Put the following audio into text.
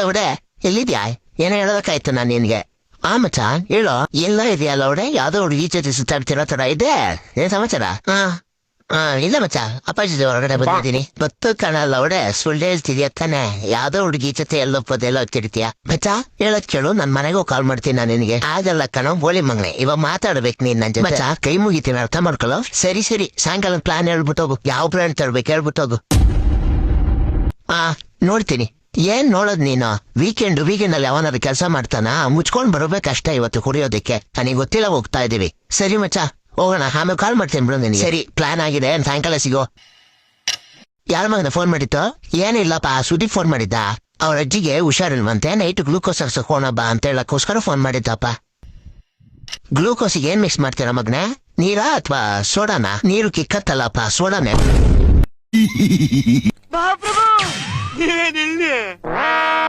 ಲೌಡೆ ಎಲ್ಲಿದ್ಯಾ? ಏನೋ ಹೇಳೋದಕ್ಕಾಯ್ತು ನಾನು ನಿನ್ಗೆ. ಆ ಮಚ್ಚ ಹೇಳೋ, ಎಲ್ಲ ಇದೆಯಾ ಲೌಡೆ? ಯಾವ್ದೋ ಹುಡುಗಿ ಜೊತೆ ಸುತ್ತಾಡ್ತಿರೋ ತರ ಇದೆ. ಏನ್ ಸಮಾಚಾರ? ಇಲ್ಲ ಮಚ್ಚ, ಅಪ್ಪಾಜಿ ಹೊರಗಡೆ ಬಂದಿದ್ದೀನಿ. ಗೊತ್ತು ಕಣ ಲೌಡೆ, ಸುಳ್ಳು ಹೇಳ್ತಿದ್ಯಾ ತಾನೆ? ಯಾವ್ದೋ ಹುಡುಗಿ ಜೊತೆ ಎಲ್ಲೊಪ್ಪದೆಲ್ಲ ಹೋಗ್ತಿರ್ತೀಯ. ಮಚ್ಚ ಹೇಳಕ್ ಕೇಳು, ನನ್ ಮನೆಗೂ ಕಾಲ್ ಮಾಡ್ತೀನಿ ನಾನು ನಿನಗೆ. ಆಗಲ್ಲ ಕಣೋ ಬೋಳಿ ಮಂಗ್ನೆ, ಇವಾಗ ಮಾತಾಡ್ಬೇಕು ನೀನ್ ನನ್ ಜೊತೆ. ಮಚ್ಚ ಕೈ ಮುಗಿತೀನಿ, ಅರ್ಥ ಮಾಡ್ಕೊಳ್ಳೋ. ಸರಿ ಸಾಯಂಕಾಲ ಪ್ಲಾನ್ ಹೇಳ್ಬಿಟ್ಟೋಗು. ಯಾವ ಪ್ಲಾನ್ ತರ್ಬೇಕು ಹೇಳ್ಬಿಟ್ಟೋಗು. ನೋಡ್ತೀನಿ. ಏನ್ ನೋಡೋದ್ ನೀನು? ವೀಕೆಂಡ್ ಅಲ್ಲಿ ಯಾವನಾದ್ರು ಕೆಲಸ ಮಾಡ್ತಾನ? ಮುಚ್ಕೊಂಡ್ ಬರ್ಬೇಕಷ್ಟೇ ಇವತ್ತು ಕುಡಿಯೋದಕ್ಕೆ. ನನಗೆ ಗೊತ್ತಿಲ್ಲ, ಹೋಗ್ತಾ ಇದೀವಿ. ಸರಿ ಮಚ್ಚ ಹೋಗೋಣ, ಆಮೇಲೆ ಕಾಲ್ ಮಾಡ್ತೀನಿ ಬಿಡು ನಿನಗೆ. ಸರಿ, ಪ್ಲಾನ್ ಆಗಿದೆ, ಸಾಯಂಕಾಲ ಸಿಗೋ. ಯಾರ ಮಗನ ಫೋನ್ ಮಾಡಿತ್ತು? ಏನಿಲ್ಲಪ್ಪ, ಸುದೀಪ್ ಫೋನ್ ಮಾಡಿದ್ದ. ಅವ್ರ ಅಜ್ಜಿಗೆ ಹುಷಾರಿಲ್ವಂತೆ, ನೈಟ್ ಗ್ಲೂಕೋಸ್ ಹಾಕ್ಸೋಣ ಬಾ ಅಂತ ಹೇಳಕ್ಕೋಸ್ಕರ ಫೋನ್ ಮಾಡಿದ್ದಪ್ಪ. ಗ್ಲೂಕೋಸಿಗೆ ಏನ್ ಮಿಕ್ಸ್ ಮಾಡ್ತೀರಾ ಮಗನೇ? ನೀರಾ ಅಥವಾ ಸೋಡಾನ? ನೀರು ಕಿಕ್ಕತ್ತಲ್ಲಪ್ಪ, ಸೋಡಾನೆ.